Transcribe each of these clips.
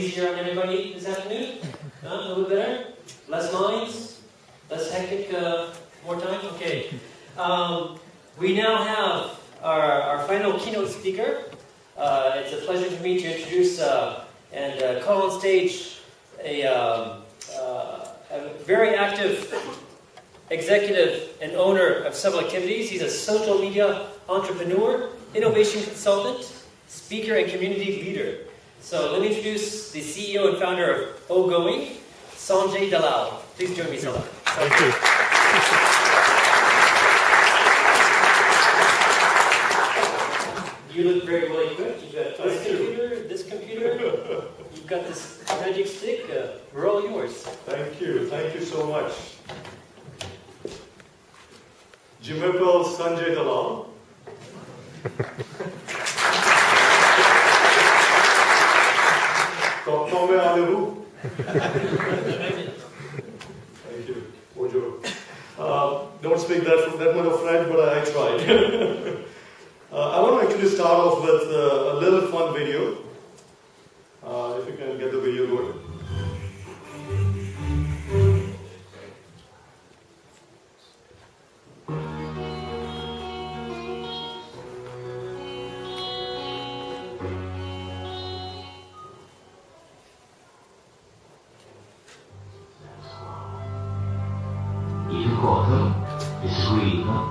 easier on everybody this afternoon? A little bit better? Less lines? Less hectic? More time? Okay. We now have our final keynote speaker. It's a pleasure for me to introduce and call on stage a very active executive and owner of several activities. He's a social media entrepreneur, innovation consultant, speaker, and community leader. So let me introduce the CEO and founder of oGoing, Sanjay Dalal. Please join me, Salah. Thank you. You look very well equipped. You've got this computer, you've got this magic stick. We're all yours. Thank you so much. Je m'appelle Sanjay Dalal. Comment allez-vous? Thank you. Bonjour. Don't speak that much of French, but I tried. I want to actually start off with a little fun video. If you can get the video going. You quote them, disagree with them,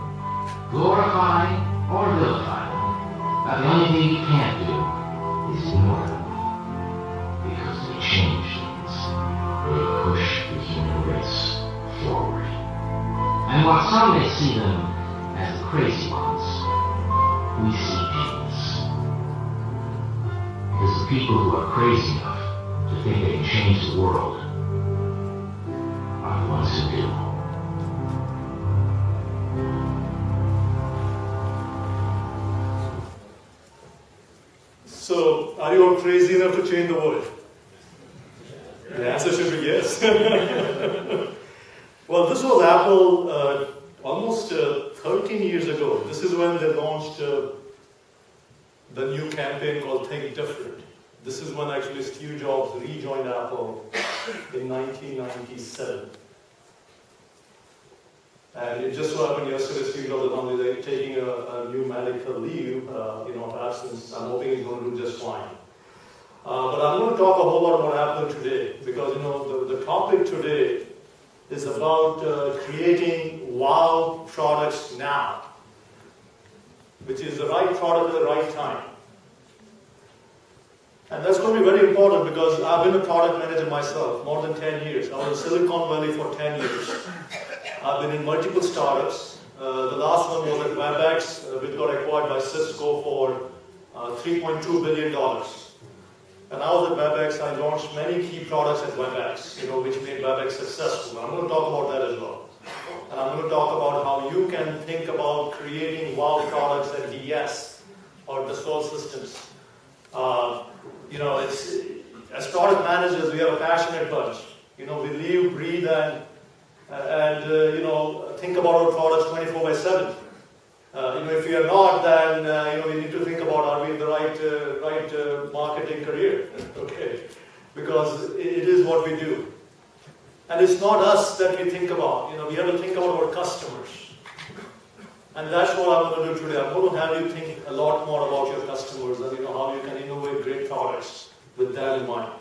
glorify or vilify them, but the only thing you can't do is ignore them, because they change things. They push the human race forward. And while some may see them as the crazy ones, we see genius. Because the people who are crazy enough to think they can change the world are the ones who do. So, are you all crazy enough to change the world? The answer should be yes. Well, this was Apple almost 13 years ago. This is when they launched the new campaign called Think Different. This is when actually Steve Jobs rejoined Apple in 1997. And it just so happened yesterday, Steve Jobs announced they're taking a new medical leave, of absence. I'm hoping he's going to do just fine. But I'm going to talk a whole lot about Apple today, because the topic today is about creating wow products now, which is the right product at the right time. And that's going to be very important because I've been a product manager myself, more than 10 years. I was in Silicon Valley for 10 years. I've been in multiple startups. The last one was at WebEx, which got acquired by Cisco for $3.2 billion. And I was at WebEx. I launched many key products at WebEx, which made WebEx successful. I'm going to talk about that as well. And I'm going to talk about how you can think about creating wow products at DS or Dassault systems. As product managers, we are a passionate bunch. We live, breathe, and think about our products 24/7. If we are not, then we need to think about, are we in the right marketing career? Okay, because it is what we do, and it's not us that we think about. We have to think about our customers, and that's what I'm going to do today. I'm going to have you think a lot more about your customers and how you can innovate great products with that in mind.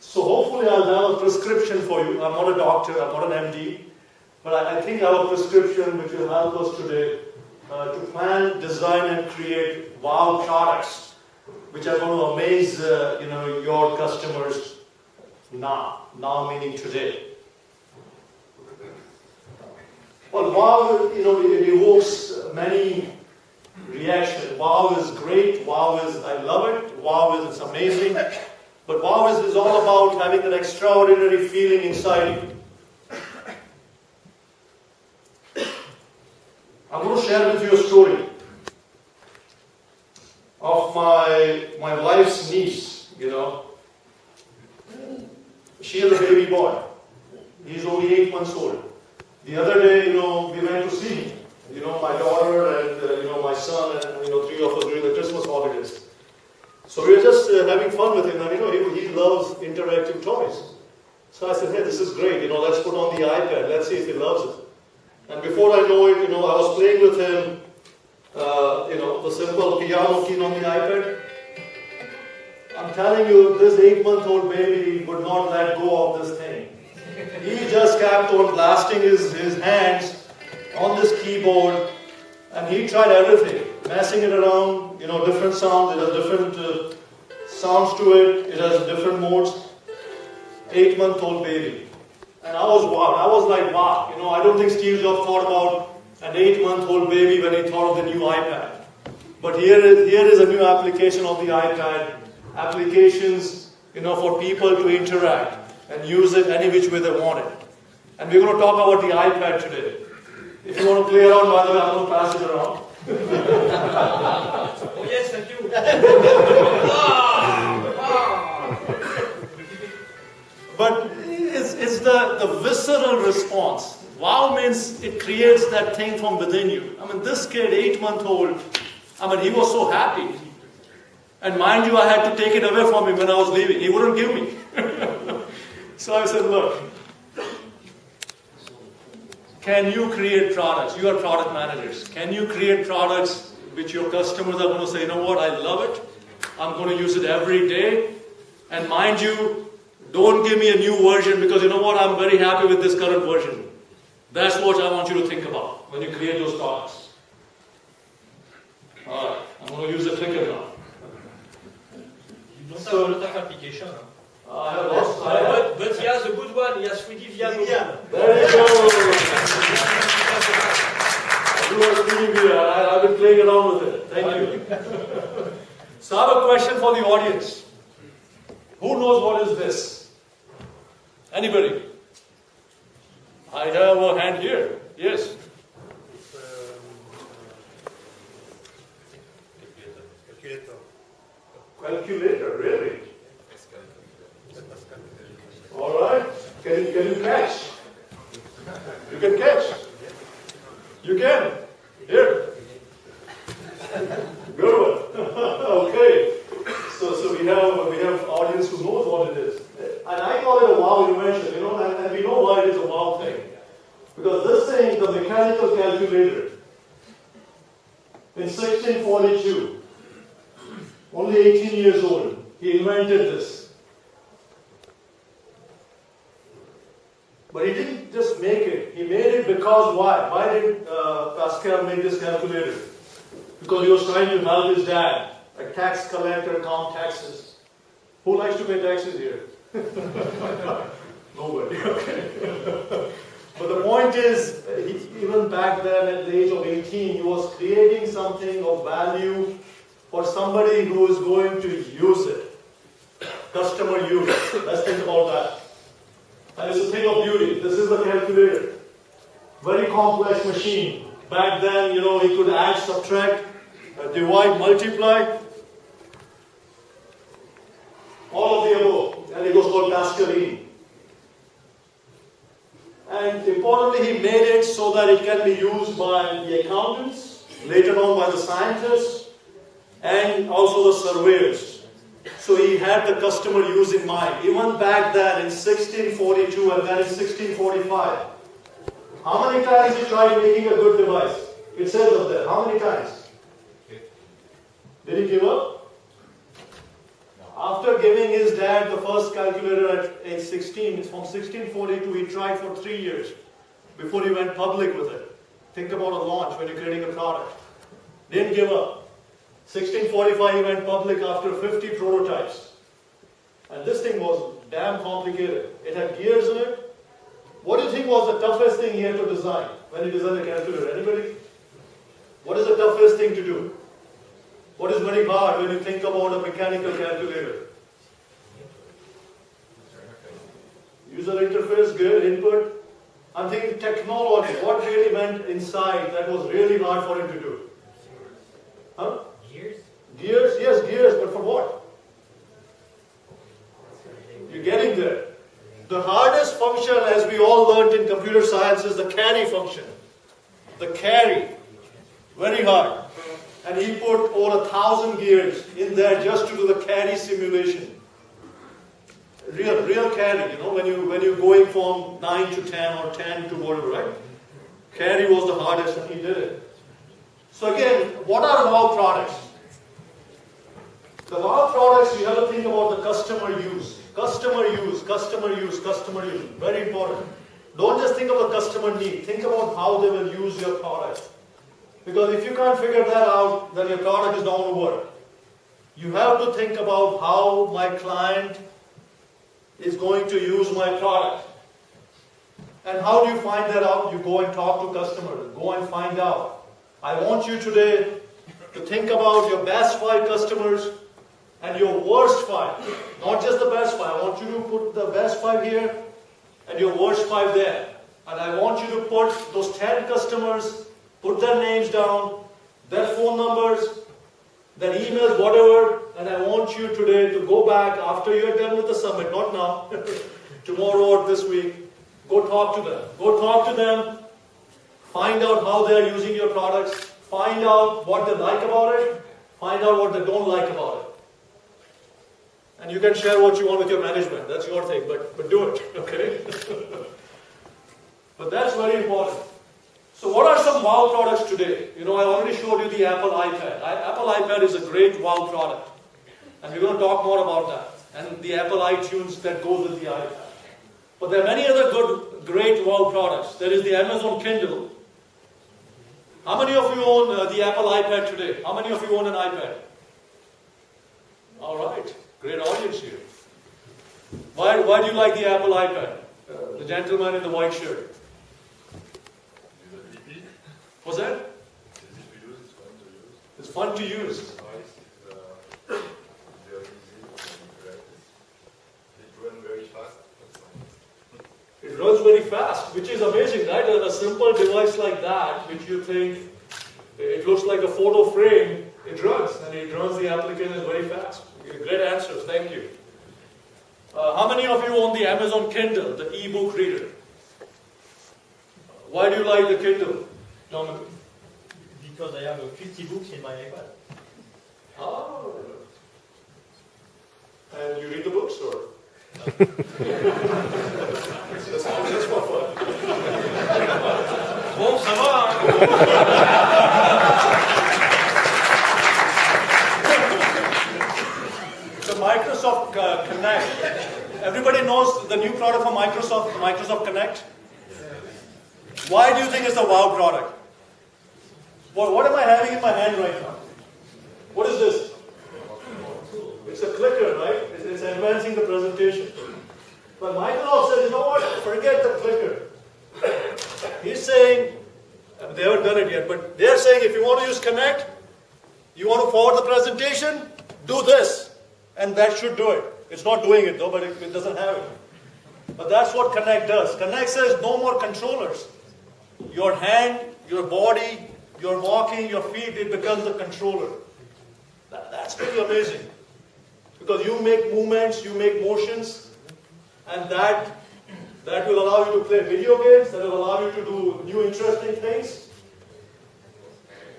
So hopefully I'll have a prescription for you. I'm not a doctor, I'm not an MD, but I think I have a prescription which will help us today to plan, design, and create wow products, which are going to amaze your customers now meaning today. Well, wow, it evokes many reactions. Wow is great. Wow is I love it. Wow is it's amazing. But wow is all about having an extraordinary feeling inside you. I'm going to share with you a story of my wife's niece. She has a baby boy. He's only 8 months old. The other day, we went to see him. My daughter and my son and 3 of us during the Christmas holidays. So we were just having fun with him, and he loves interactive toys. So I said, hey, this is great, let's put on the iPad, let's see if he loves it. And before I know it, I was playing with him, the simple piano key on the iPad. I'm telling you, this 8-month-old baby would not let go of this thing. He just kept on blasting his hands on this keyboard, and he tried everything, messing it around, different sounds, it has different sounds to it, it has different modes. 8-month-old baby. And I was wow. I was like, wow. I don't think Steve Jobs thought about an 8-month-old baby when he thought of the new iPad. But here is a new application of the iPad. Applications, for people to interact and use it any which way they want it. And we're going to talk about the iPad today. If you want to play around, by the way, I'm going to pass it around. Oh yes, thank you. But it's the visceral response. Wow means it creates that thing from within you. This kid, 8-month-old, he was so happy. And mind you, I had to take it away from him when I was leaving. He wouldn't give me. So I said, look, can you create products? You are product managers. Can you create products which your customers are going to say, you know what, I love it. I'm going to use it every day. And mind you, don't give me a new version because you know what, I'm very happy with this current version. That's what I want you to think about when you create those products. Alright, I'm going to use the clicker now. You don't have a lot of application. I have lost. But he has a good one. He has 3D VR. There you go. You are 3D VR. I've been playing around with it. Thank you. So I have a question for the audience. Who knows what is this? Anybody? I have a hand here. Yes. Calculator, really? All right. Can you catch? You can catch. You can. Here. Good one. Okay. So we have audience who knows what it is. And I call it a wow invention, and we know why it is a wow thing. Because this thing, the mechanical calculator, in 1642, only 18 years old, he invented this. But he didn't just make it. He made it because why? Why did Pascal make this calculator? Because he was trying to help his dad, a tax collector, count taxes. Who likes to pay taxes here? Nobody. Okay. But the point is, even back then at the age of 18, he was creating something of value for somebody who is going to use it. Customer use. Let's think about that. And it's a thing of beauty. This is the calculator. Very complex machine. Back then, he could add, subtract, divide, multiply. All of the above. And it was called Pascaline. And importantly, he made it so that it can be used by the accountants, later on by the scientists, and also the surveyors. So he had the customer use in mind. Even back then in 1642 and then in 1645. How many times he tried making a good device? It says up there. How many times? Did he give up? After giving his dad the first calculator at age 16, it's from 1642, he tried for 3 years before he went public with it. Think about a launch when you're creating a product. Didn't give up. 1645, he went public after 50 prototypes. And this thing was damn complicated. It had gears in it. What do you think was the toughest thing he had to design when he designed a calculator? Anybody? What is the toughest thing to do? What is very hard when you think about a mechanical calculator? User interface, good, input. I'm thinking technology. What really went inside that was really hard for him to do? Huh? Gears? Gears? Yes, gears, but for what? You're getting there. The hardest function, as we all learned in computer science, is the carry function. The carry. Very hard. and he put over 1,000 gears in there just to do the carry simulation. Real carry, when you're going from 9 to 10 or 10 to whatever, right? Carry was the hardest and he did it. So again, what are wow products? The wow products, you have to think about the customer use. Customer use, customer use, customer use. Very important. Don't just think of the customer need. Think about how they will use your product. Because if you can't figure that out, then your product is not going to work. You have to think about how my client is going to use my product. And how do you find that out? You go and talk to customers. Go and find out. I want you today to think about your best 5 customers and your worst 5. Not just the best 5. I want you to put the best 5 here and your worst 5 there. And I want you to put those 10 customers, put their names down, their phone numbers, their emails, whatever. And I want you today to go back after you're done with the summit, not now, tomorrow or this week. Go talk to them. Go talk to them. Find out how they are using your products. Find out what they like about it. Find out what they don't like about it. And you can share what you want with your management. That's your thing, but do it, okay? But that's very important. So what are some wow products today? I already showed you the Apple iPad. Apple iPad is a great wow product. And we're going to talk more about that. And the Apple iTunes that goes with the iPad. But there are many other great wow products. There is the Amazon Kindle. How many of you own the Apple iPad today? How many of you own an iPad? All right. Great audience here. Why do you like the Apple iPad? The gentleman in the white shirt. What's that? It's fun to use. It runs very fast, which is amazing, right? And a simple device like that, which you think, it looks like a photo frame, it runs, and it runs the application very fast. Great answers, thank you. How many of you own the Amazon Kindle, the eBook reader? Why do you like the Kindle? Dominic? Because I have 50 books in my iPad. Oh. And you read the books, or? That's for fun. Bon, ça va, The Microsoft Kinect. Everybody knows the new product from Microsoft Kinect? Why do you think it's a wow product? What am I having in my hand right now? What is this? It's a clicker, right? It's advancing the presentation. But Microsoft says, you know what? Forget the clicker. He's saying, they haven't done it yet, but they're saying if you want to use Kinect, you want to forward the presentation, do this. And that should do it. It's not doing it though, but it doesn't have it. But that's what Kinect does. Kinect says no more controllers. Your hand, your body, your walking, your feet, it becomes the controller. That's pretty amazing. Because you make movements, you make motions, and that will allow you to play video games, that will allow you to do new interesting things.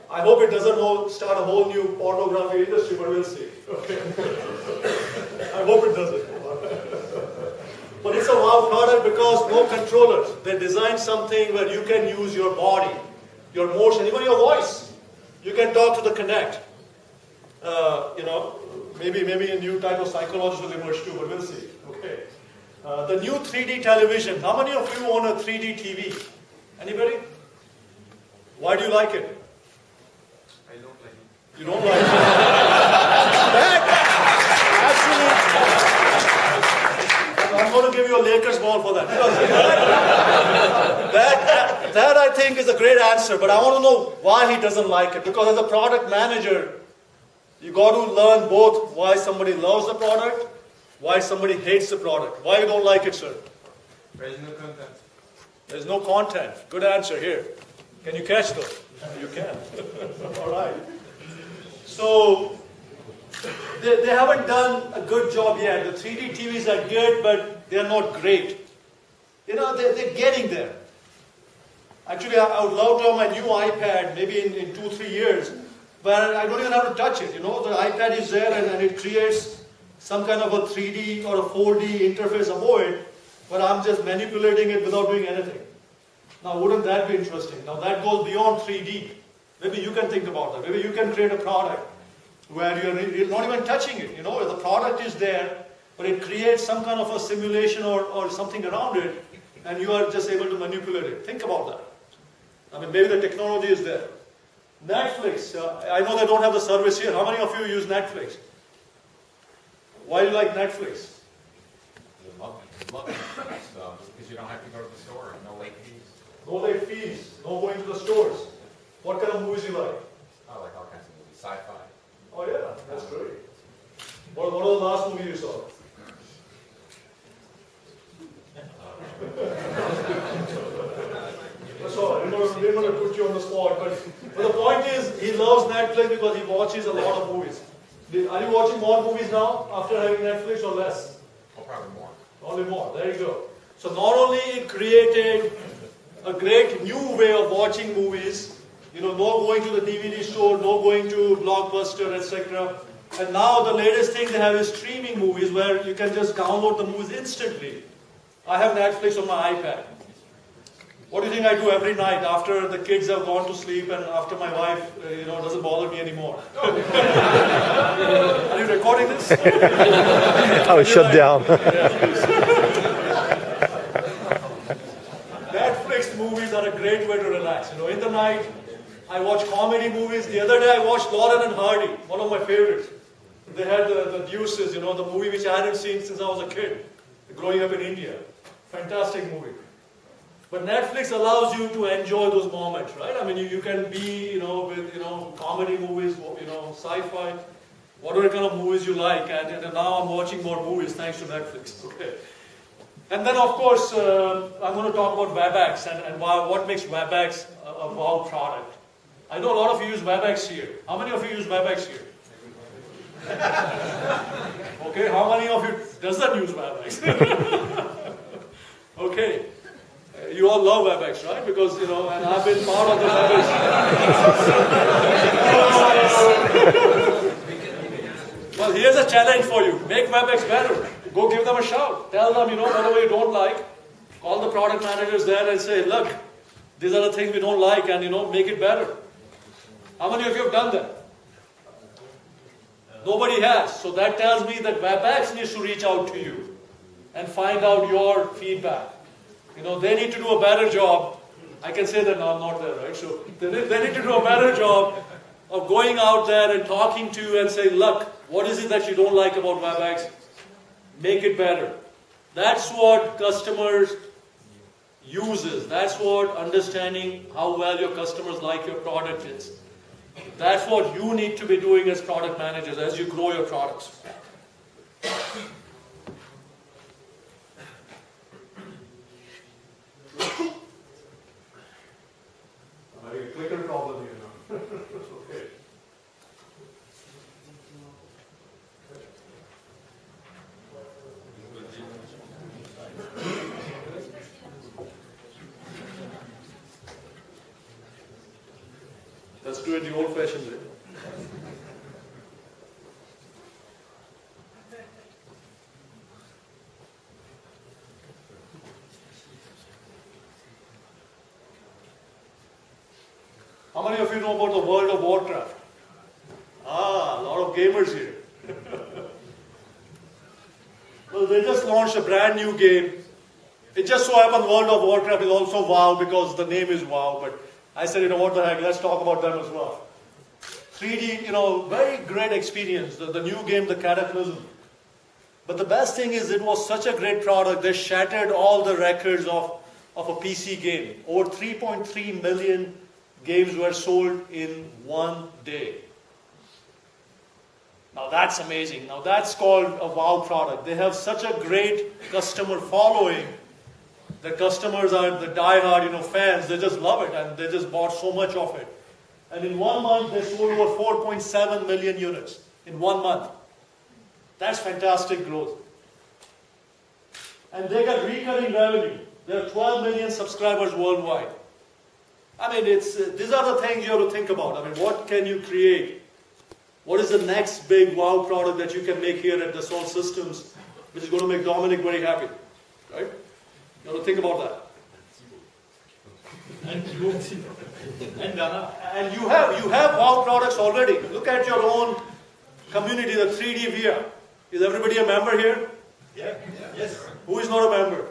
I hope it doesn't start a whole new pornography industry, but we'll see. Okay. I hope it doesn't. But it's a wow product because no controllers. They designed something where you can use your body, your motion, even your voice. You can talk to the Kinect. Maybe a new type of psychologist will emerge too, but we'll see. Okay. The new 3D television. How many of you own a 3D TV? Anybody? Why do you like it? I don't like it. You don't like it? I'm going to give you a Lakers ball for that. That I think is a great answer, but I want to know why he doesn't like it. Because as a product manager, you got to learn both why somebody loves the product, why somebody hates the product. Why you don't like it, sir? There is no content. There's no content. Good answer here. Can you catch those? You can. All right. So, they haven't done a good job yet. The 3D TVs are good, but they're not great. They're getting there. Actually, I would love to have my new iPad, maybe in 2-3 years, where I don't even have to touch it. The iPad is there and it creates some kind of a 3D or a 4D interface above it, where I'm just manipulating it without doing anything. Now, wouldn't that be interesting? Now, that goes beyond 3D. Maybe you can think about that. Maybe you can create a product where you're not even touching it. The product is there, but it creates some kind of a simulation or something around it, and you are just able to manipulate it. Think about that. I mean, maybe the technology is there. Netflix, I know they don't have the service here. How many of you use Netflix? Why do you like Netflix? Love it. So, because you don't have to go to the store, no late fees. No late fees, no going to the stores. What kind of movies you like? I like all kinds of movies, sci-fi. Oh yeah, that's great. What was the last movie you saw? That's all. I didn't want to put you on the spot, but the point is, he loves Netflix because he watches a lot of movies. Are you watching more movies now after having Netflix or less? Oh, probably more. Only more. There you go. So not only it created a great new way of watching movies, no going to the DVD store, no going to Blockbuster, etc. And now the latest thing they have is streaming movies where you can just download the movies instantly. I have Netflix on my iPad. What do you think I do every night after the kids have gone to sleep and after my wife, doesn't bother me anymore? Are you recording this? I was shut down. Netflix movies are a great way to relax. In the night, I watch comedy movies. The other day I watched Lauren and Hardy, one of my favorites. They had the Deuces, the movie which I hadn't seen since I was a kid, growing up in India. Fantastic movie. But Netflix allows you to enjoy those moments, right? I mean, you can be, with, comedy movies, sci-fi, whatever kind of movies you like. And now I'm watching more movies thanks to Netflix. Okay. And then, of course, I'm going to talk about WebEx and what makes WebEx a wow product. I know a lot of you use WebEx here. How many of you use WebEx here? Okay, how many of you doesn't use WebEx? Okay. You all love WebEx, right? Because, and I've been part of the WebEx. Well, here's a challenge for you. Make WebEx better. Go give them a shout. Tell them, whatever you don't like. Call the product managers there and say, look, these are the things we don't like and, make it better. How many of you have done that? Nobody has. So that tells me that WebEx needs to reach out to you and find out your feedback. They need to do a better job. I can say that now, I'm not there, right? So they need to do a better job of going out there and talking to you and saying, look, what is it that you don't like about WebEx? Make it better. That's what customers uses. That's what understanding how well your customers like your product is. That's what you need to be doing as product managers as you grow your products. Clicker problem here now. Okay. Let's do it the old-fashioned way. How many of you know about the World of Warcraft? A lot of gamers here. Well, they just launched a brand new game. It just so happened World of Warcraft is also WoW because the name is WoW, but I said, what the heck, let's talk about them as well. 3D, very great experience, the new game, the Cataclysm. But the best thing is it was such a great product, they shattered all the records of a PC game. Over 3.3 million games were sold in one day. Now that's amazing. Now that's called a wow product. They have such a great customer following. The customers are the die-hard, fans. They just love it and they just bought so much of it. And in 1 month, they sold over 4.7 million units. In 1 month. That's fantastic growth. And they got recurring revenue. There are 12 million subscribers worldwide. I mean, these are the things you have to think about. I mean, what can you create What is the next big wow product that you can make here at Dassault Systems, which is going to make Dominic very happy, right? You got to think about that. And Bernard. And you have wow products already. Look at your own community, the 3D VR. Is everybody a member here? Yeah. Yes. Who is not a member?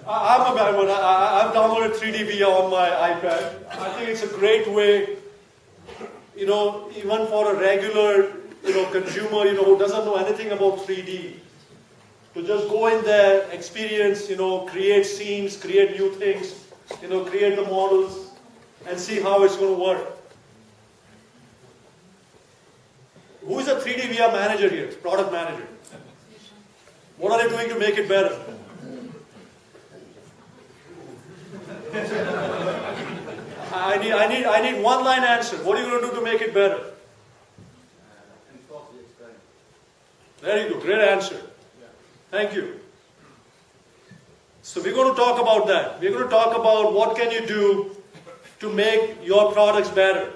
I'm a member. I've downloaded 3D VR on my iPad. I think it's a great way, even for a regular, consumer, who doesn't know anything about 3D, to just go in there, experience, create scenes, create new things, create the models, and see how it's going to work. Who is a 3D VR manager here? Product manager. What are they doing to make it better? I need one line answer. What are you going to do to make it better? Enforce the experience. There you go. Great answer. Thank you. So we're going to talk about that. We're going to talk about what can you do to make your products better.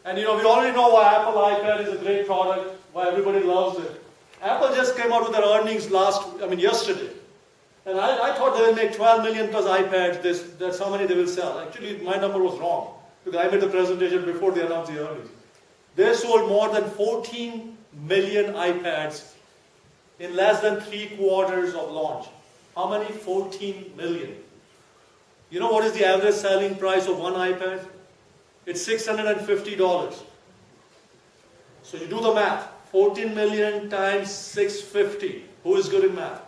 And we already know why Apple iPad is a great product, why everybody loves it. Apple just came out with their earnings yesterday. And I thought they will make 12 million plus iPads, that's how many they will sell. Actually, my number was wrong, because I made the presentation before they announced the earnings. They sold more than 14 million iPads in less than 3 quarters of launch. How many? 14 million. You know what is the average selling price of one iPad? It's $650. So you do the math. 14 million times 650. Who is good in math?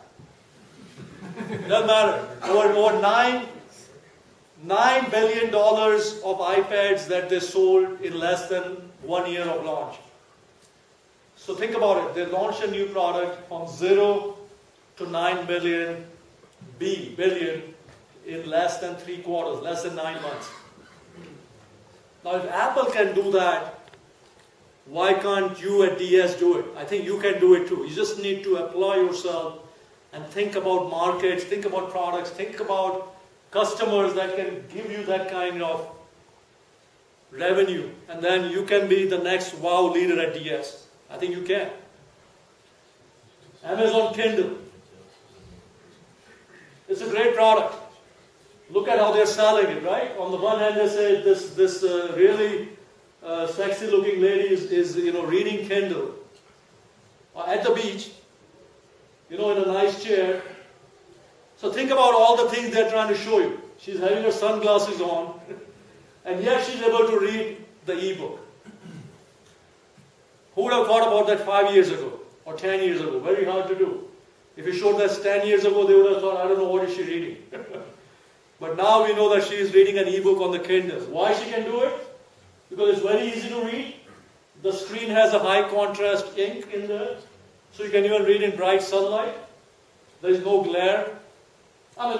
Doesn't matter. Over $9 billion of iPads that they sold in less than 1 year of launch. So think about it. They launched a new product from 0 to 9 billion in less than 3 quarters, less than 9 months. Now if Apple can do that, why can't you at DS do it? I think you can do it too. You just need to apply yourself and think about markets, think about products, think about customers that can give you that kind of revenue. And then you can be the next wow leader at DS. I think you can. Amazon Kindle. It's a great product. Look at how they're selling it, right? On the one hand, they say this really sexy looking lady is reading Kindle at the beach, in a nice chair. So think about all the things they're trying to show you. She's having her sunglasses on, and yet she's able to read the eBook. Who would have thought about that 5 years ago or 10 years ago? Very hard to do. If you showed that 10 years ago, they would have thought, I don't know, what is she reading? But now we know that she is reading an eBook on the Kindle. Why she can do it? Because it's very easy to read. The screen has a high contrast ink in there, so you can even read in bright sunlight. There is no glare.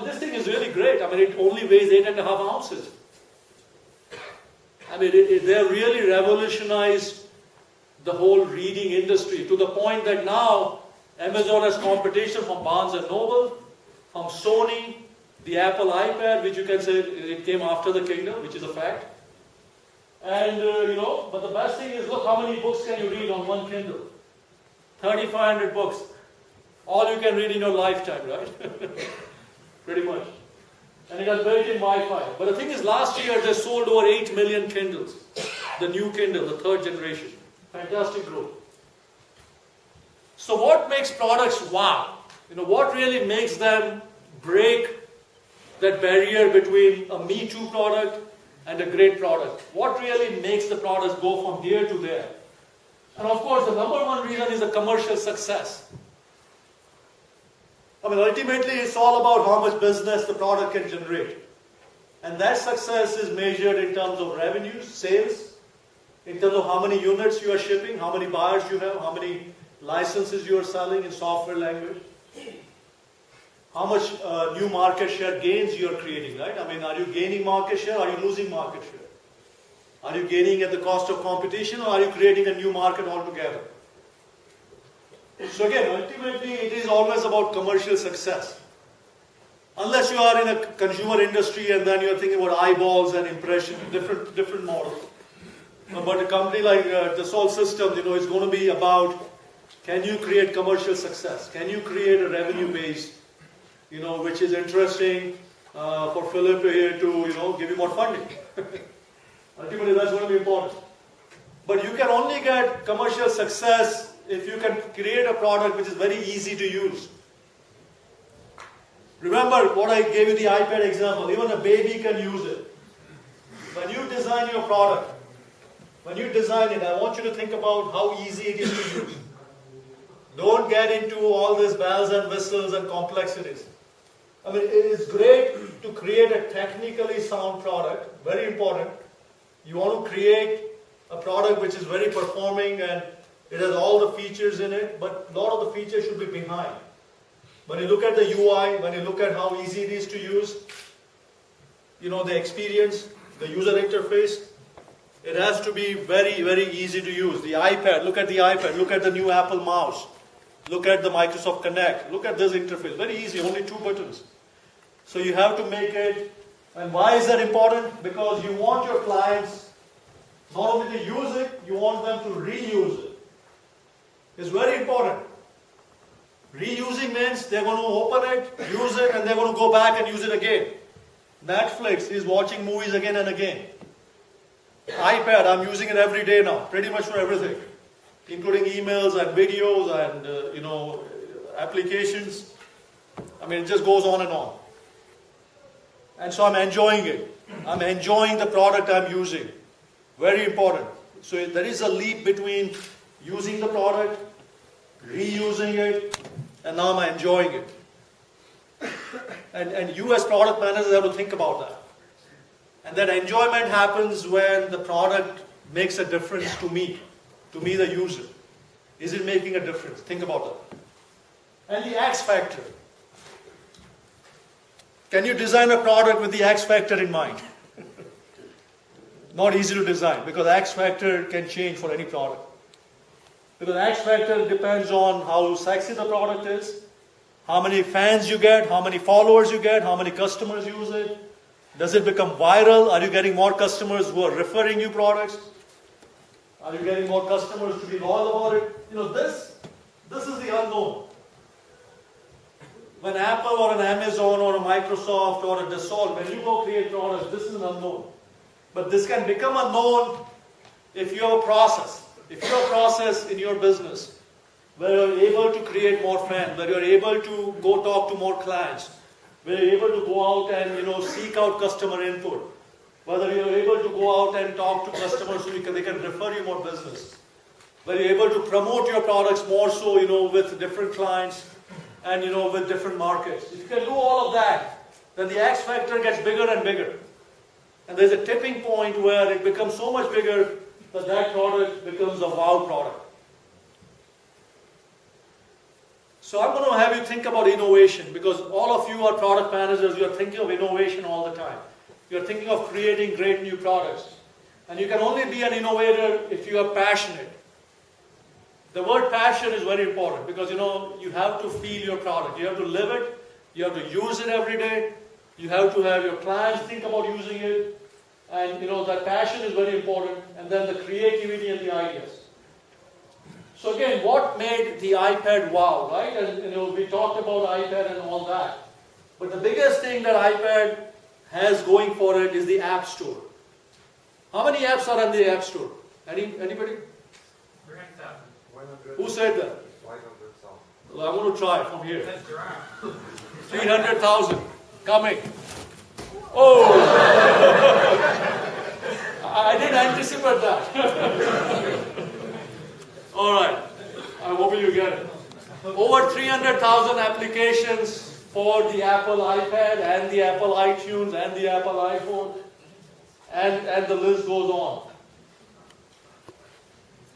This thing is really great. It only weighs 8.5 ounces. They have really revolutionized the whole reading industry to the point that now Amazon has competition from Barnes & Noble, from Sony, the Apple iPad, which you can say it came after the Kindle, which is a fact. And, but the best thing is, look, how many books can you read on one Kindle? 3,500 books. All you can read in your lifetime, right? Pretty much. And it has built-in Wi-Fi. But the thing is, last year they sold over 8 million Kindles. The new Kindle, the 3rd generation. Fantastic growth. So what makes products wow? What really makes them break that barrier between a Me Too product and a great product? What really makes the products go from here to there? And of course, the number one reason is the commercial success. Ultimately, it's all about how much business the product can generate. And that success is measured in terms of revenues, sales, in terms of how many units you are shipping, how many buyers you have, how many licenses you are selling in software language, how much new market share gains you are creating, right? Are you gaining market share or are you losing market share? Are you gaining at the cost of competition or are you creating a new market altogether? So again, ultimately it is always about commercial success. Unless you are in a consumer industry and then you're thinking about eyeballs and impression, different models. But a company like Dassault Systems, it's going to be about, can you create commercial success? Can you create a revenue base, which is interesting for Philip here to, give you more funding. Ultimately, that's going to be important. But you can only get commercial success if you can create a product which is very easy to use. Remember what I gave you the iPad example. Even a baby can use it. When you design your product, when you design it, I want you to think about how easy it is to use. Don't get into all this bells and whistles and complexities. I mean, it is great to create a technically sound product, very important. You want to create a product which is very performing and it has all the features in it, but a lot of the features should be behind. When you look at the UI, when you look at how easy it is to use, the experience, the user interface, it has to be very, very easy to use. The iPad, look at the iPad, look at the new Apple mouse, look at the Microsoft Kinect, look at this interface, very easy, only 2 buttons. So you have to make it, and why is that important? Because you want your clients not only to use it, you want them to reuse it. It's very important. Reusing means they're going to open it, use it, and they're going to go back and use it again. Netflix is watching movies again and again. iPad, I'm using it every day now, pretty much for everything, including emails and videos and applications. I mean, it just goes on and on. And so I'm enjoying it. I'm enjoying the product I'm using. Very important. So there is a leap between using the product, reusing it, and now I'm enjoying it. And you as product managers have to think about that. And that enjoyment happens when the product makes a difference to me the user. Is it making a difference? Think about that. And the X factor. Can you design a product with the X factor in mind? Not easy to design because X factor can change for any product. Because X factor depends on how sexy the product is, how many fans you get, how many followers you get, how many customers use it. Does it become viral? Are you getting more customers who are referring you products? Are you getting more customers to be loyal about it? This is the unknown. When Apple or an Amazon or a Microsoft or a Dassault, when you go create products, this is an unknown. But this can become unknown if you have a process. If you have a process in your business where you're able to create more fans, where you're able to go talk to more clients, where you're able to go out and seek out customer input, whether you're able to go out and talk to customers so they can refer you more business, where you're able to promote your products more so with different clients and with different markets. If you can do all of that, then the X factor gets bigger and bigger. And there's a tipping point where it becomes so much bigger that product becomes a wow product. So I'm going to have you think about innovation because all of you are product managers, you are thinking of innovation all the time. You are thinking of creating great new products. And you can only be an innovator if you are passionate. The word passion is very important because you have to feel your product. You have to live it, you have to use it every day, you have to have your clients think about using it. And that passion is very important, and then the creativity and the ideas. So again, what made the iPad wow, right? And we talked about iPad and all that. But the biggest thing that iPad has going for it is the App Store. How many apps are in the App Store? Anybody? 300,000. Who said that? 500,000. Well, I'm going to try from here. That's around. 300,000 coming. Oh! I didn't anticipate that. All right. I hope you get it. Over 300,000 applications for the Apple iPad and the Apple iTunes and the Apple iPhone, and the list goes on.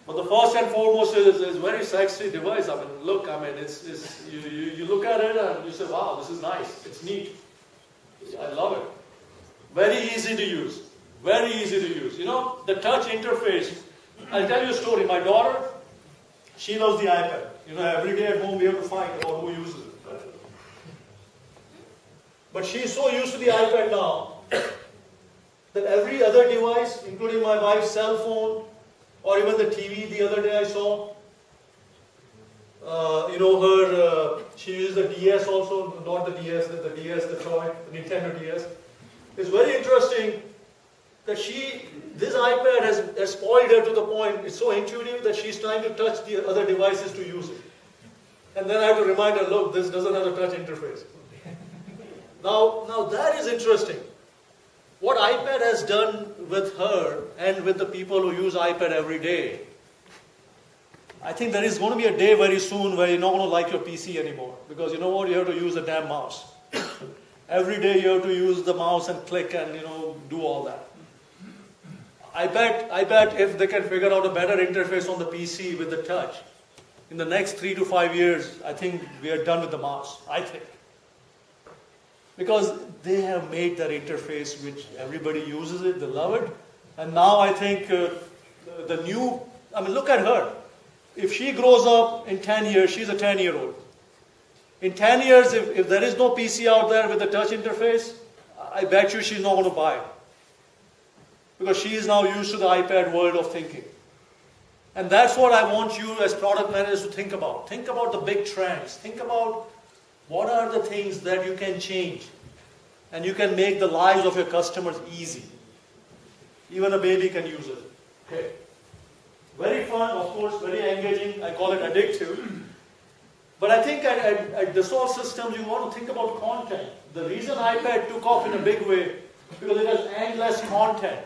But the first and foremost is a very sexy device. I mean, look, you look at it and you say, wow, this is nice. It's neat. I love it. Very easy to use. Very easy to use. The touch interface. I'll tell you a story. My daughter, she loves the iPad. Every day at home we have to fight about who uses it. Right? But she's so used to the iPad now that every other device, including my wife's cell phone, or even the TV the other day I saw, she uses the DS also, not the DS, the toy, the Nintendo DS. It's very interesting that this iPad has spoiled her to the point, it's so intuitive that she's trying to touch the other devices to use it. And then I have to remind her, look, this doesn't have a touch interface. Now that is interesting. What iPad has done with her and with the people who use iPad every day, I think there is going to be a day very soon where you're not going to like your PC anymore. Because you know what? You have to use a damn mouse. Every day you have to use the mouse and click and do all that. I bet if they can figure out a better interface on the PC with the touch, in the next 3 to 5 years, I think we are done with the mouse. I think. Because they have made that interface which everybody uses it, they love it. And now I think look at her. If she grows up in 10 years, she's a 10-year-old. In 10 years, if there is no PC out there with a touch interface, I bet you she's not going to buy it. Because she is now used to the iPad world of thinking. And that's what I want you as product managers to think about. Think about the big trends. Think about what are the things that you can change. And you can make the lives of your customers easy. Even a baby can use it. Okay. Very fun, of course, very engaging. I call it addictive. But I think at Dassault Systems, you want to think about content. The reason iPad took off in a big way, because it has endless content.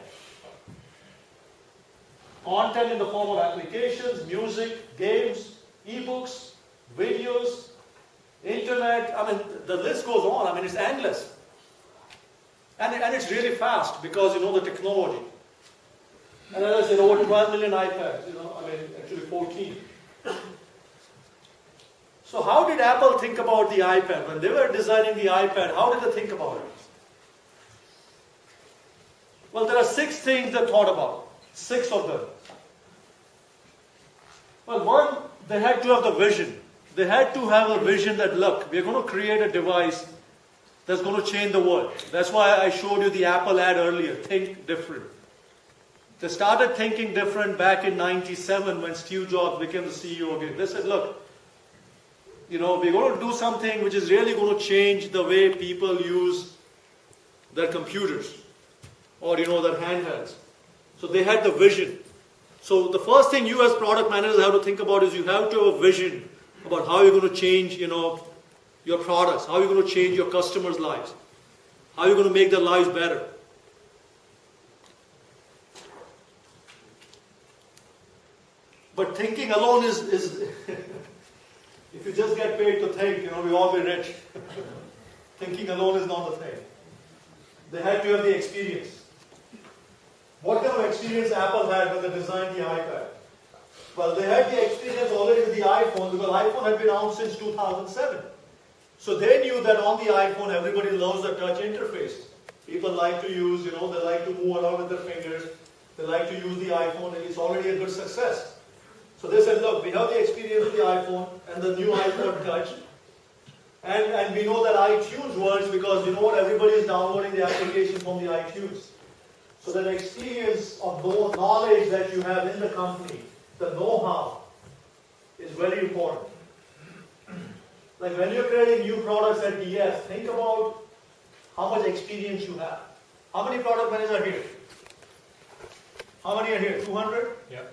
Content in the form of applications, music, games, eBooks, videos, internet. The list goes on. It's endless. And it's really fast because the technology. And as I said, over 12 million iPads, actually 14. So how did Apple think about the iPad? When they were designing the iPad, how did they think about it? Well, there are 6 things they thought about. 6 of them. Well, one, they had to have the vision. They had to have a vision that, look, we're going to create a device that's going to change the world. That's why I showed you the Apple ad earlier, think different. They started thinking different back in '97 when Steve Jobs became the CEO again. They said, look, we're going to do something which is really going to change the way people use their computers or, their handhelds. So they had the vision. So the first thing you as product managers have to think about is you have to have a vision about how you're going to change, your products, how you're going to change your customers' lives, how you're going to make their lives better. But thinking alone is if you just get paid to think, we all be rich. Thinking alone is not the thing. They had to have the experience. What kind of experience Apple had when they designed the iPad? Well, they had the experience already with the iPhone because iPhone had been out since 2007. So they knew that on the iPhone everybody loves the touch interface. People like to use, they like to move around with their fingers. They like to use the iPhone and it's already a good success. So they said, look, we have the experience with the iPhone and the new iPod Touch. And we know that iTunes works because everybody is downloading the application from the iTunes. So that experience of the knowledge that you have in the company, the know-how, is very important. Like when you're creating new products at DS, think about how much experience you have. How many product managers are here? How many are here? 200? Yeah.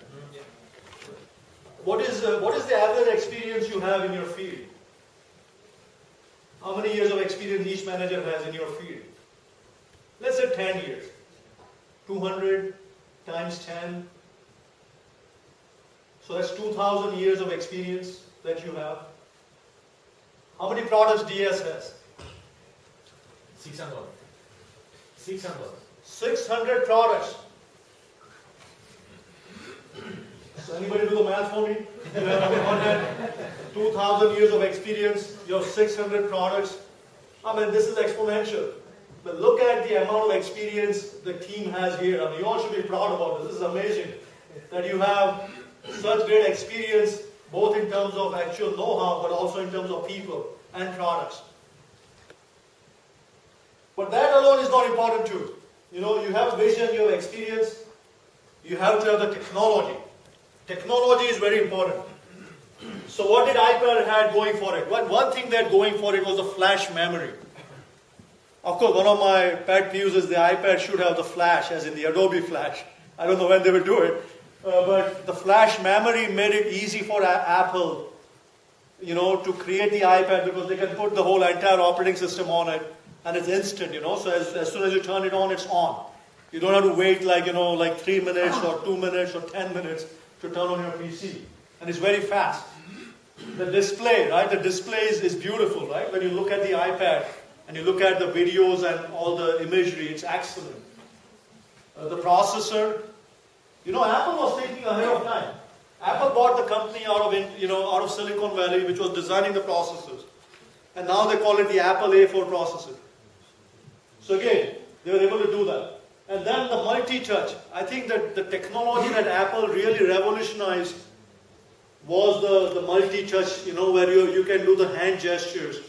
What is the average experience you have in your field? How many years of experience each manager has in your field? Let's say 10 years. 200 times 10. So that's 2,000 years of experience that you have. How many products DS has? 600. 600. 600 products. So anybody do the math for me? 2,000 years of experience, you have 600 products. This is exponential. But look at the amount of experience the team has here. You all should be proud about this. This is amazing that you have such great experience both in terms of actual know-how, but also in terms of people and products. But that alone is not important too. You know, you have vision, you have experience, you have to have the technology. Technology is very important. So what did iPad have going for it? One thing that going for it was the flash memory. Of course, one of my pet peeves is the iPad should have the flash, as in the Adobe Flash. I don't know when they will do it. But the flash memory made it easy for Apple, you know, to create the iPad because they can put the whole entire operating system on it and it's instant, you know. So as soon as you turn it on, it's on. You don't have to wait like, you know, like 3 minutes or 2 minutes or 10 minutes to turn on your PC. And it's very fast. The display, right? The display is beautiful, right? When you look at the iPad and you look at the videos and all the imagery, it's excellent. The processor, you know, Apple was thinking ahead of time. Apple bought the company out of Silicon Valley, which was designing the processors. And now they call it the Apple A4 processor. So again, they were able to do that. And then the multi-touch. I think that the technology that Apple really revolutionized was the multi-touch, you know, where you can do the hand gestures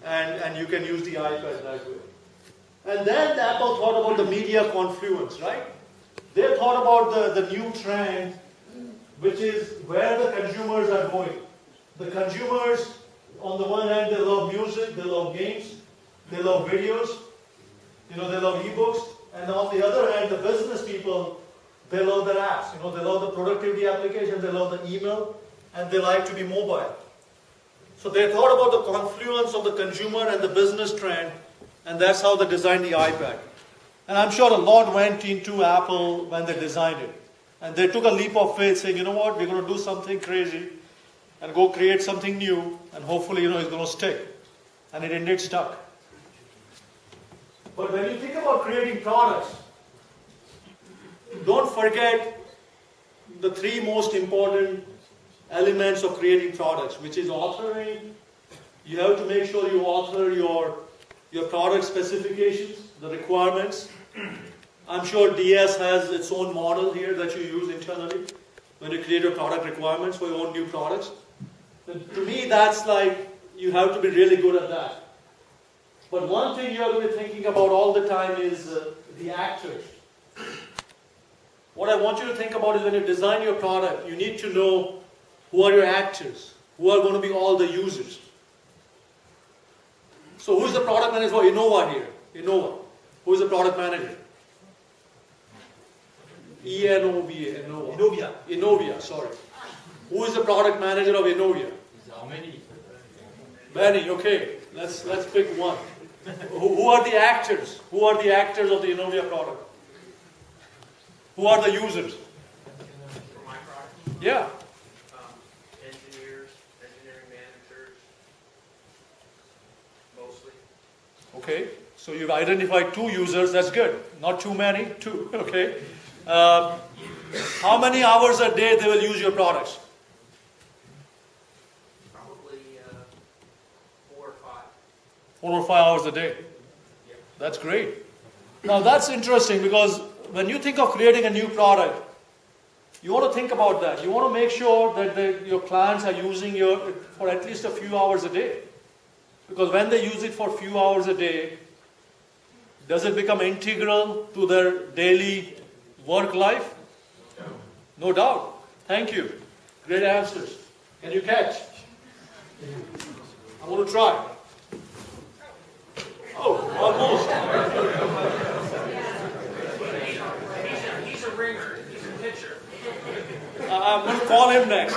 and you can use the iPad that way. And then Apple thought about the media confluence, right? They thought about the new trend, which is where the consumers are going. The consumers, on the one hand, they love music, they love games, they love videos, you know, they love eBooks. And on the other hand, the business people, they love their apps. You know, they love the productivity applications, they love the email, and they like to be mobile. So they thought about the confluence of the consumer and the business trend, and that's how they designed the iPad. And I'm sure a lot went into Apple when they designed it. And they took a leap of faith saying, you know what, we're going to do something crazy and go create something new, and hopefully, you know, it's going to stick. And it indeed stuck. But when you think about creating products, don't forget the 3 most important elements of creating products, which is authoring. You have to make sure you author your product specifications, the requirements. I'm sure DS has its own model here that you use internally when you create your product requirements for your own new products. And to me, that's like, you have to be really good at that. But one thing you have to be thinking about all the time is the actors. What I want you to think about is when you design your product, you need to know who are your actors, who are going to be all the users. So who's the product manager for Innova here? Innova. Who's the product manager? E-N-O-V-A, Innova. Innovia, sorry. Who is the product manager of Innovia? Benny, okay. Let's pick one. Who are the actors? Who are the actors of the Innovia product? Who are the users? For my product? Yeah. Engineers, engineering managers, mostly. Okay. So you've identified 2 users. That's good. Not too many. 2. Okay. How many hours a day they will use your products? Probably 4 or 5. 4 or 5 hours a day. Yep. That's great. Now that's interesting because when you think of creating a new product, you want to think about that. You want to make sure that your clients are using it for at least a few hours a day. Because when they use it for a few hours a day, does it become integral to their daily work life? No doubt. Thank you. Great answers. Can you catch? I'm going to try. Oh, almost. He's a ringer. He's a pitcher. I'm going to call him next.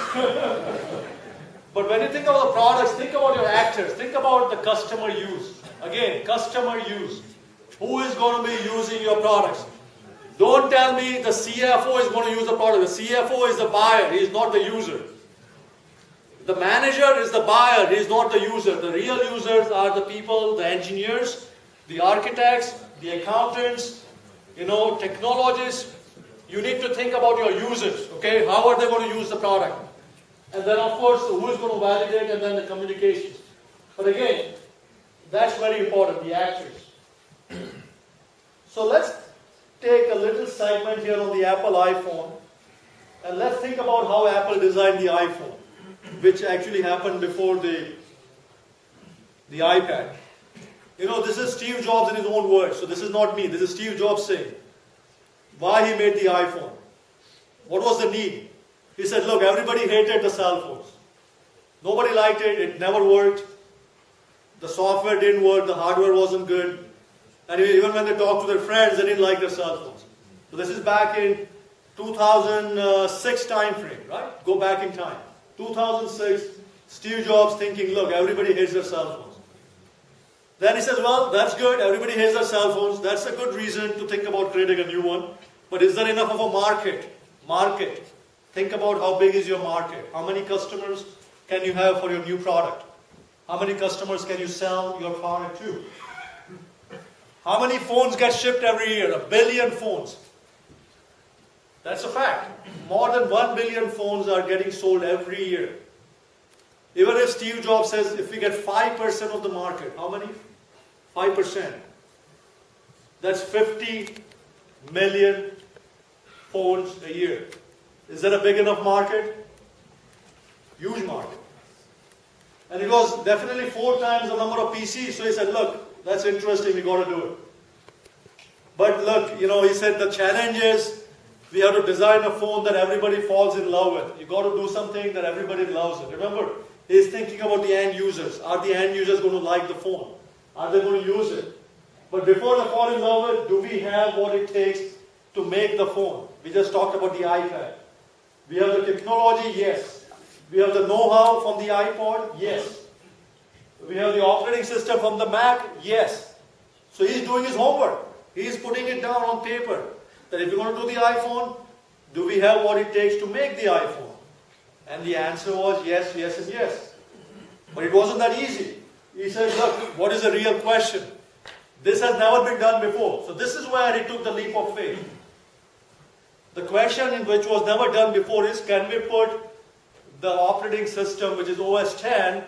But when you think about the products, think about your actors. Think about the customer use. Again, customer use. Who is going to be using your products? Don't tell me the CFO is going to use the product. The CFO is the buyer. He is not the user. The manager is the buyer. He is not the user. The real users are the people, the engineers, the architects, the accountants, technologists. You need to think about your users. Okay, how are they going to use the product? And then, of course, who is going to validate, and then the communications. But again, that's very important, the actors. So let's take a little segment here on the Apple iPhone, and let's think about how Apple designed the iPhone. which actually happened before the iPad. This is Steve Jobs in his own words. So this is not me. This is Steve Jobs saying why he made the iPhone. What was the need? He said, look, everybody hated the cell phones. Nobody liked it. It never worked. The software didn't work. The hardware wasn't good. And even when they talked to their friends, they didn't like their cell phones. So this is back in 2006 time frame, right? Go back in time. 2006, Steve Jobs thinking, look, everybody hates their cell phones. Then he says, well, that's good. Everybody hates their cell phones. That's a good reason to think about creating a new one. But is there enough of a market? Think about how big is your market. How many customers can you have for your new product? How many customers can you sell your product to? How many phones get shipped every year? 1 billion phones. That's a fact. More than 1 billion phones are getting sold every year. Even if Steve Jobs says if we get 5% of the market, how many? 5%. That's 50 million phones a year. Is that a big enough market? Huge market. And it was definitely 4 times the number of PCs. So he said, look, that's interesting, we got to do it. But look, he said the challenge is we have to design a phone that everybody falls in love with. You got to do something that everybody loves it. Remember, he's thinking about the end users. Are the end users going to like the phone? Are they going to use it? But before they fall in love with it, do we have what it takes to make the phone? We just talked about the iPad. We have the technology, yes. We have the know-how from the iPod, yes. We have the operating system from the Mac, yes. So he's doing his homework. He's putting it down on paper. That if you're going to do the iPhone, do we have what it takes to make the iPhone? And the answer was yes, yes, and yes. But it wasn't that easy. He said, look, what is the real question? This has never been done before. So this is where he took the leap of faith. The question which was never done before is, can we put the operating system, which is OS X,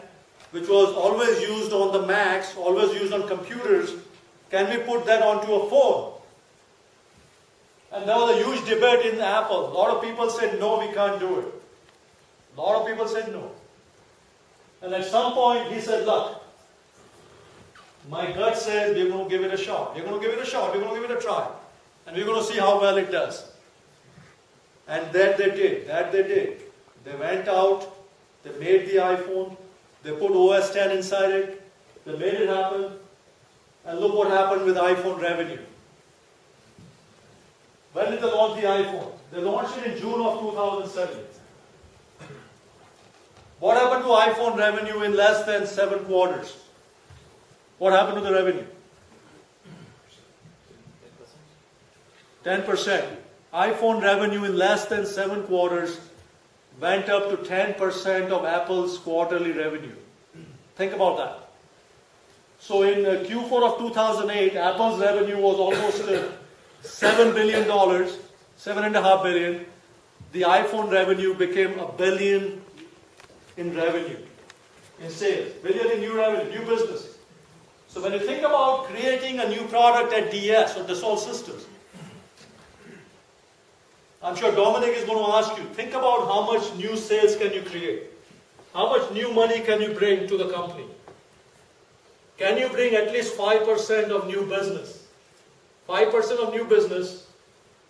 which was always used on the Macs, always used on computers, can we put that onto a phone? And there was a huge debate in Apple. A lot of people said, no, we can't do it. A lot of people said no. And at some point, he said, look, my gut says we're going to give it a shot. We're going to give it a shot. We're going to give it a try. And we're going to see how well it does. And that they did. They went out. They made the iPhone. They put OS X inside it. They made it happen. And look what happened with iPhone revenue. When did they launch the iPhone? They launched it in June of 2007. What happened to iPhone revenue in less than 7 quarters? What happened to the revenue? 10%. iPhone revenue in less than 7 quarters went up to 10% of Apple's quarterly revenue. Think about that. So in Q4 of 2008, Apple's revenue was almost $7 billion, $7.5 billion. The iPhone revenue became $1 billion in revenue, in sales, billion in new revenue, new business. So when you think about creating a new product at DS or Dassault Systems, I'm sure Dominic is going to ask you, think about how much new sales can you create? How much new money can you bring to the company? Can you bring at least 5% of new business? 5% of new business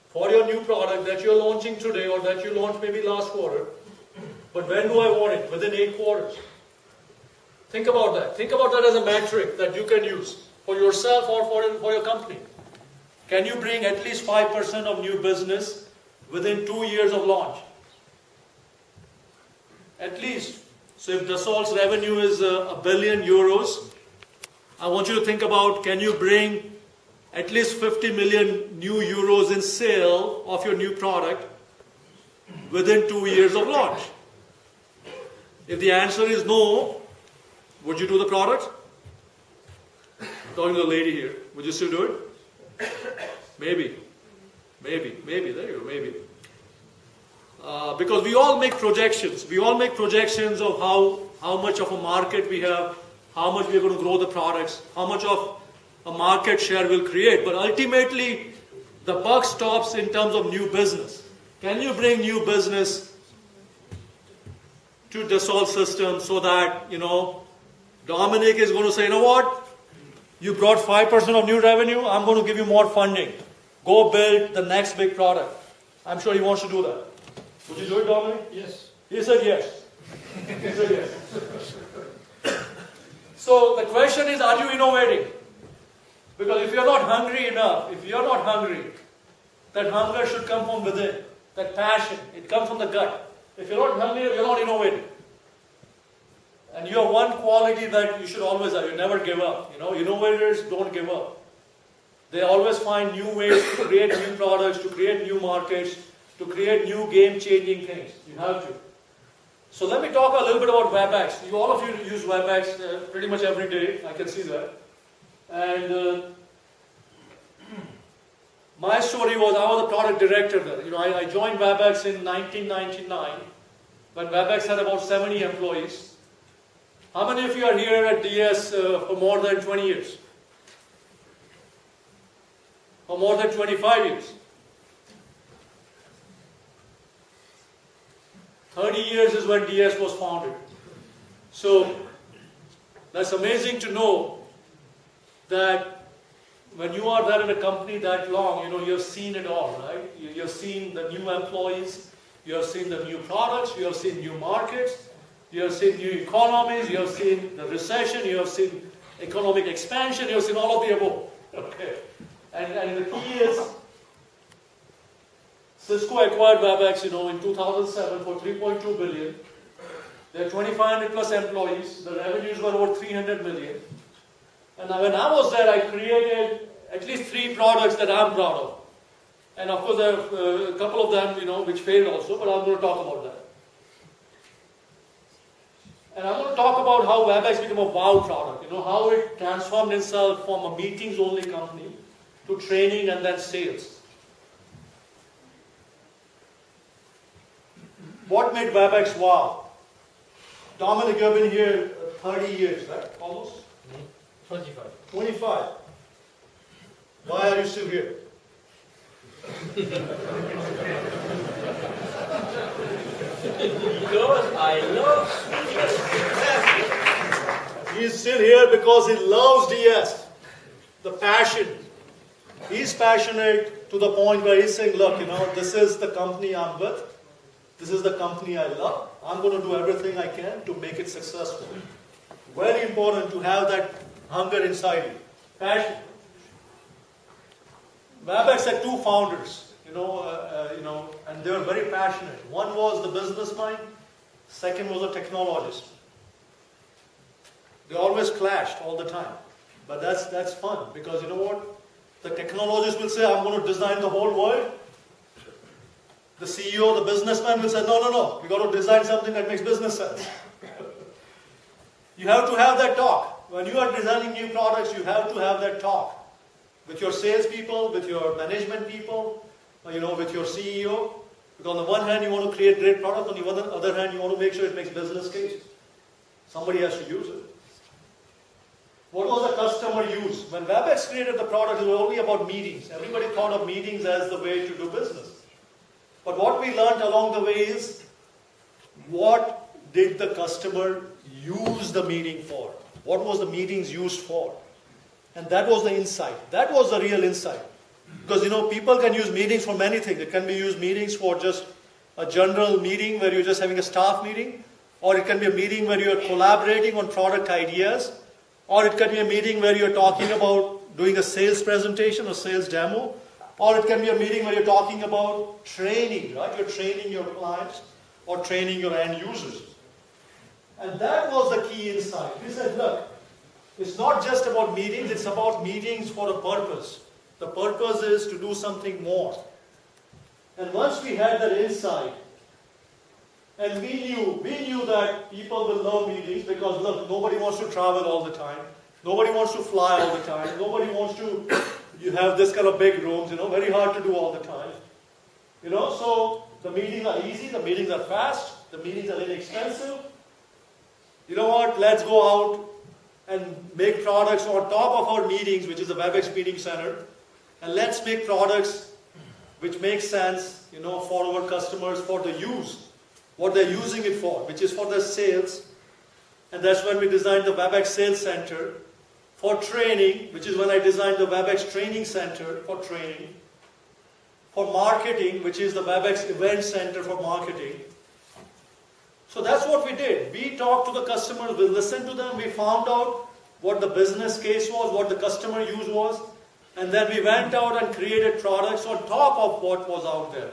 for your new product that you're launching today or that you launched maybe last quarter. But when do I want it? Within 8 quarters. Think about that. Think about that as a metric that you can use for yourself or for your company. Can you bring at least 5% of new business within 2 years of launch? At least. So if Dassault's revenue is €1 billion, I want you to think about, can you bring at least 50 million new euros in sale of your new product within 2 years of launch? If the answer is no, would you do the product? I'm talking to the lady here. Would you still do it? Maybe. There you go, maybe. Because we all make projections. We all make projections of how much of a market we have, how much we're going to grow the products, how much of a market share we'll create. But ultimately, the buck stops in terms of new business. Can you bring new business to Dassault systems so that, Dominic is going to say, you know what? You brought 5% of new revenue, I'm going to give you more funding. Go build the next big product. I'm sure he wants to do that. Would you do it, Dominic? Yes. He said yes. He said yes. So the question is, are you innovating? Because if you're not hungry enough, that hunger should come from within. That passion, it comes from the gut. If you're not hungry, you're not innovating. And you have one quality that you should always have. You never give up. Innovators don't give up. They always find new ways to create new products, to create new markets, to create new game-changing things. You have to. So let me talk a little bit about WebEx. All of you use WebEx pretty much every day. I can see that. And my story was, I was a product director there. I joined WebEx in 1999 when WebEx had about 70 employees. How many of you are here at DS for more than 20 years? For more than 25 years? 30 years is when DS was founded. So that's amazing to know that when you are there in a company that long, you have seen it all, right? You have seen the new employees, you have seen the new products, you have seen new markets, you have seen new economies, you have seen the recession, you have seen economic expansion, you have seen all of the above. Okay. And the key is, Cisco acquired WebEx, in 2007 for $3.2 billion. There are 2,500 plus employees. The revenues were over 300 million. And when I was there, I created at least 3 products that I'm proud of. And of course, there are a couple of them, which failed also, but I'm going to talk about that. And I'm going to talk about how WebEx became a wow product, how it transformed itself from a meetings-only company to training and then sales. What made WebEx wow? Dominic, you've been here 30 years, right? Almost? 25. 25. Why are you still here? Because I love He's still here because he loves DS. The passion. He's passionate to the point where he's saying, look, this is the company I'm with. This is the company I love. I'm going to do everything I can to make it successful. Very important to have that hunger inside you. Passion. WebEx had 2 founders, and they were very passionate. One was the business mind. Second was a technologist. They always clashed all the time. But that's fun because you know what? The technologist will say, I'm going to design the whole world. The CEO, the businessman will say, no, we got to design something that makes business sense. You have to have that talk. When you are designing new products, you have to have that talk. With your salespeople, with your management people, with your CEO. Because on the one hand, you want to create great product. On the other hand, you want to make sure it makes business case. Somebody has to use it. What was the customer use? When WebEx created the product, it was only about meetings. Everybody thought of meetings as the way to do business. But what we learned along the way is, what did the customer use the meeting for? What was the meetings used for? And that was the insight. That was the real insight. Because, people can use meetings for many things. It can be used meetings for just a general meeting where you're just having a staff meeting. Or it can be a meeting where you're collaborating on product ideas. Or it can be a meeting where you're talking about doing a sales presentation or sales demo. Or it can be a meeting where you're talking about training, right? You're training your clients or training your end users. And that was the key insight. We said, look, it's not just about meetings, it's about meetings for a purpose. The purpose is to do something more. And once we had that insight, and we knew that people will love meetings because, look, nobody wants to travel all the time. Nobody wants to fly all the time. Nobody wants to, you have this kind of big rooms, very hard to do all the time. So the meetings are easy, the meetings are fast, the meetings are inexpensive. You know what, let's go out and make products on top of our meetings, which is the WebEx Meeting Center, and let's make products which make sense, for our customers, for the use what they're using it for, which is for their sales. And that's when we designed the WebEx Sales Center. For training, which is when I designed the WebEx Training Center for training. For marketing, which is the WebEx Event Center for marketing. So that's what we did. We talked to the customers, we listened to them, we found out what the business case was, what the customer use was, and then we went out and created products on top of what was out there.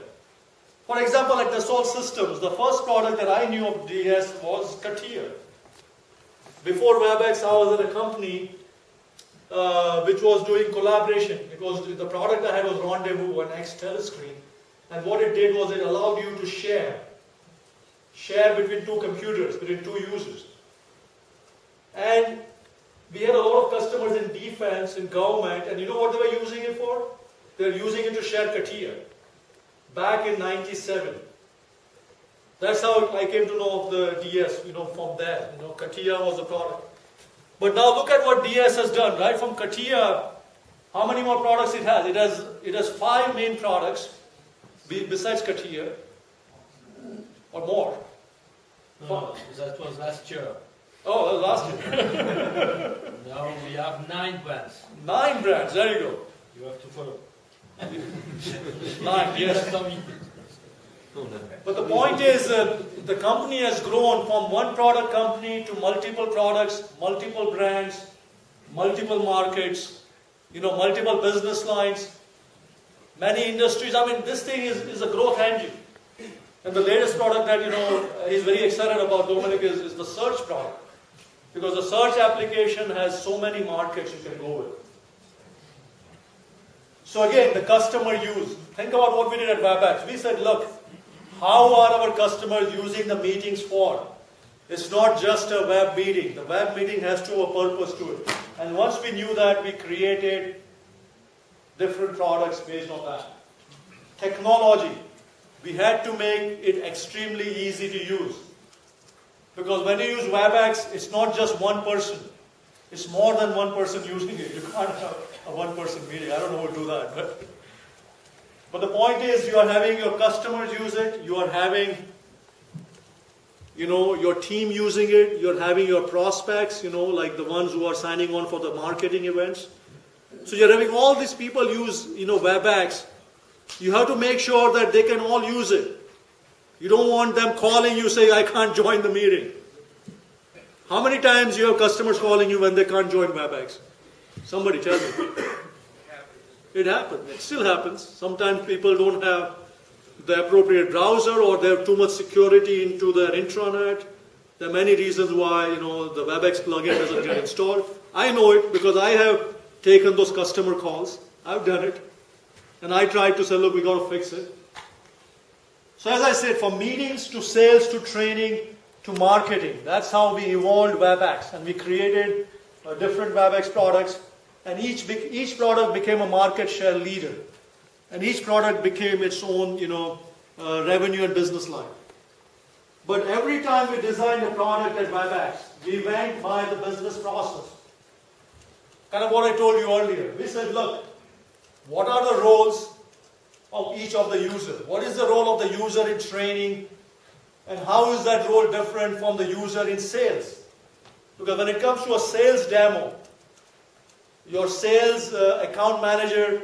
For example, at Dassault Systems, the first product that I knew of DS was CATIA. Before WebEx, I was at a company which was doing collaboration. It was the product I had was Rendezvous, an X telescreen, and what it did was it allowed you to share between two computers, between two users. And we had a lot of customers in defense, in government, and you know what they were using it for? They were using it to share CATIA back in '97. That's how I came to know of the DS, from there. CATIA was the product. But now look at what DS has done, right? From CATIA, how many more products it has? It has 5 main products besides CATIA, or more. No, that was last year. Oh, that was last year. Now we have 9 brands. 9 brands, there you go. You have to follow. 9, yes. But the point is, the company has grown from one product company to multiple products, multiple brands, multiple markets, multiple business lines, many industries. I mean, this thing is a growth engine. And the latest product that, he's very excited about, Dominic, is the search product. Because the search application has so many markets you can go with. So again, the customer use. Think about what we did at WebEx. We said, look, how are our customers using the meetings for? It's not just a web meeting. The web meeting has to have a purpose to it. And once we knew that, we created different products based on that. Technology. We had to make it extremely easy to use. Because when you use WebEx, it's not just one person. It's more than one person using it. You can't have a one-person meeting. I don't know who will do that. But the point is, you are having your customers use it. You are having, your team using it. You're having your prospects, like the ones who are signing on for the marketing events. So you're having all these people use, WebEx. You have to make sure that they can all use it. You don't want them calling you, say, I can't join the meeting. How many times you have customers calling you when they can't join WebEx? Somebody tell me. It happens. It still happens. Sometimes people don't have the appropriate browser, or they have too much security into their intranet. There are many reasons why, the WebEx plugin doesn't get installed. I know it because I have taken those customer calls. I've done it. And I tried to say, look, we got to fix it. So as I said, from meetings to sales to training to marketing, that's how we evolved WebEx. And we created different WebEx products. And each product became a market share leader. And each product became its own, revenue and business line. But every time we designed a product at WebEx, we went by the business process. Kind of what I told you earlier. We said, look, what are the roles of each of the users? What is the role of the user in training? And how is that role different from the user in sales? Because when it comes to a sales demo, your sales account manager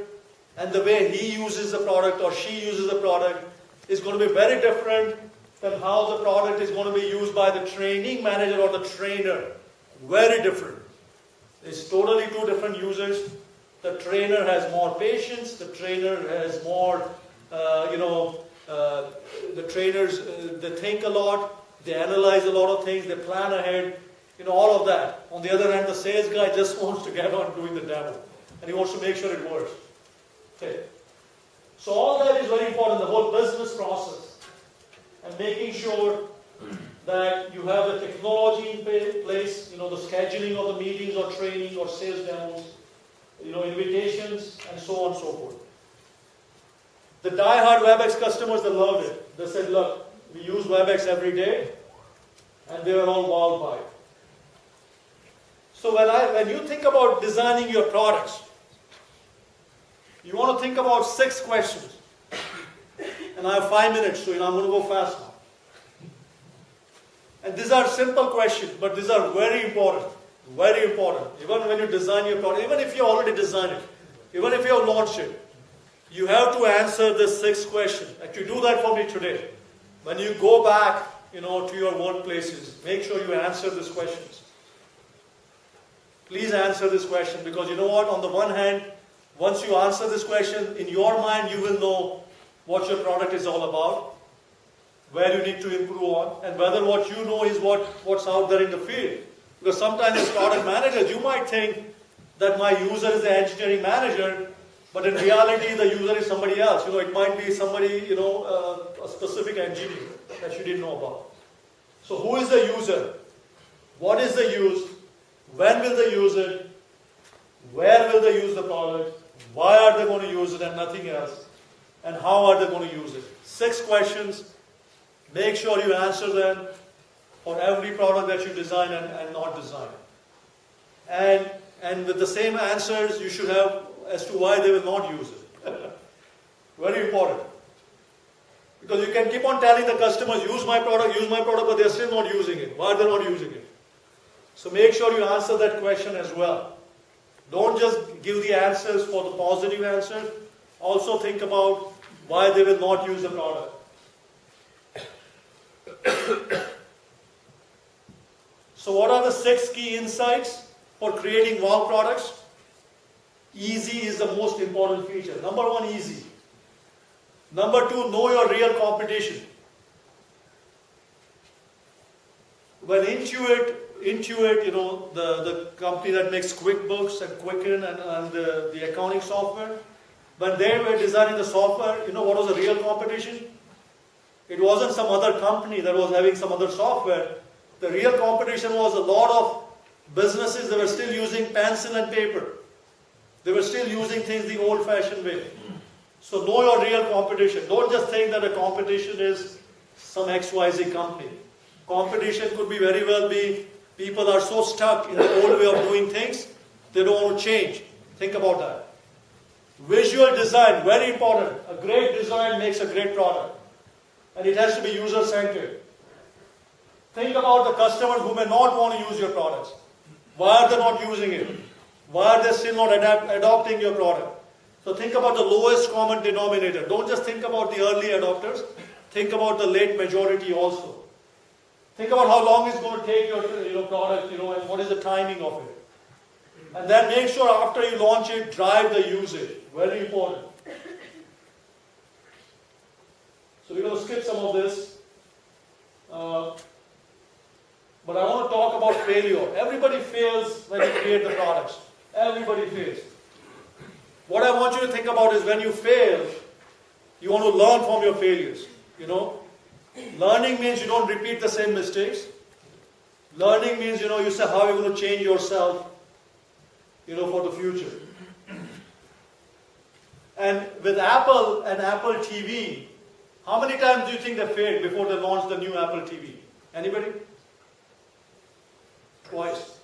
and the way he uses the product or she uses the product is going to be very different than how the product is going to be used by the training manager or the trainer. Very different. It's totally 2 different users. The trainer has more patience. The trainer has more, the trainers, they think a lot. They analyze a lot of things. They plan ahead. All of that. On the other hand, the sales guy just wants to get on doing the demo. And he wants to make sure it works. Okay. So all that is very important, the whole business process. And making sure that you have the technology in place, the scheduling of the meetings or training or sales demos, invitations, and so on and so forth. The die-hard WebEx customers, they loved it. They said, look, we use WebEx every day, and they were all wowed by it. So when you think about designing your products, you want to think about 6 questions. And I have 5 minutes, so I'm going to go fast now. And these are simple questions, but these are very important. Very important. Even when you design your product, even if you already designed it, even if you have launched it, you have to answer this 6 question. Actually, do that for me today. When you go back, to your workplaces, make sure you answer these questions. Please answer this question, because you know what? On the one hand, once you answer this question, in your mind you will know what your product is all about, where you need to improve on, and whether what you know is what's out there in the field. Because sometimes as product managers, you might think that my user is the engineering manager, but in reality the user is somebody else. It might be somebody, a specific engineer that you didn't know about. So who is the user? What is the use? When will they use it? Where will they use the product? Why are they going to use it and nothing else? And how are they going to use it? 6 questions. Make sure you answer them for every product that you design and not design. And with the same answers you should have as to why they will not use it. Very important. Because you can keep on telling the customers, use my product, but they're still not using it. Why are they not using it? So make sure you answer that question as well. Don't just give the answers for the positive answers. Also think about why they will not use the product. So what are the 6 key insights for creating wow products? Easy is the most important feature. Number 1, easy. Number 2, know your real competition. When Intuit, the company that makes QuickBooks and Quicken and the accounting software, when they were designing the software, what was the real competition? It wasn't some other company that was having some other software. The real competition was a lot of businesses that were still using pencil and paper. They were still using things the old-fashioned way. So know your real competition. Don't just think that a competition is some XYZ company. Competition could be very well be people are so stuck in the old way of doing things, they don't want to change. Think about that. Visual design, very important. A great design makes a great product. And it has to be user-centered. Think about the customers who may not want to use your products. Why are they not using it? Why are they still not adopting your product? So think about the lowest common denominator. Don't just think about the early adopters. Think about the late majority also. Think about how long it's going to take your product, and what is the timing of it. And then make sure after you launch it, drive the usage. Very important. So we're going to skip some of this. But I want to talk about failure. Everybody fails when you create the products. Everybody fails. What I want you to think about is when you fail, you want to learn from your failures. Learning means you don't repeat the same mistakes. Learning means, you say how you're going to change yourself, for the future. And with Apple and Apple TV, how many times do you think they failed before they launched the new Apple TV? Anybody? Twice.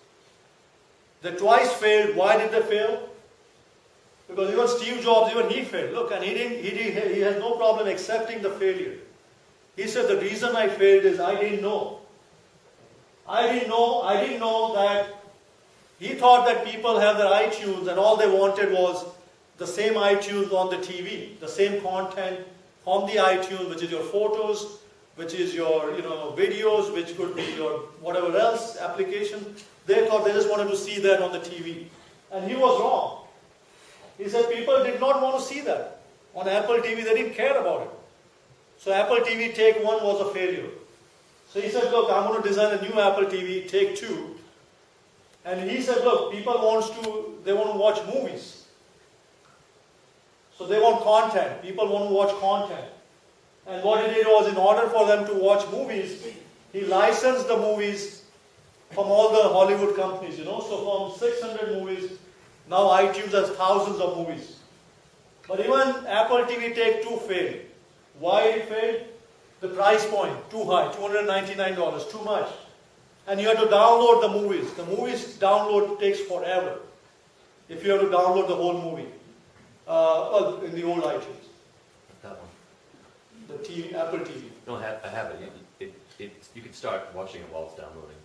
They twice failed. Why did they fail? Because even Steve Jobs, even he failed. Look, and he has no problem accepting the failure. He said, the reason I failed is I didn't know. I didn't know that he thought that people have their iTunes and all they wanted was the same iTunes on the TV, the same content from the iTunes, which is your photos, which is your videos, which could be your whatever else application. They thought they just wanted to see that on the TV. And he was wrong. He said people did not want to see that. On Apple TV, they didn't care about it. So Apple TV Take 1 was a failure. So he said, look, I'm going to design a new Apple TV Take 2. And he said, look, people want to watch movies. So they want content. People want to watch content. And what he did was, in order for them to watch movies, he licensed the movies from all the Hollywood companies, So from 600 movies, now iTunes has thousands of movies. But even Apple TV Take 2 failed. Why it failed? The price point, too high, $299, too much. And you have to download the movies. The movies download takes forever. If you have to download the whole movie. In the old iTunes. That one. The TV, Apple TV. No, I have it. you can start watching it while it's downloading.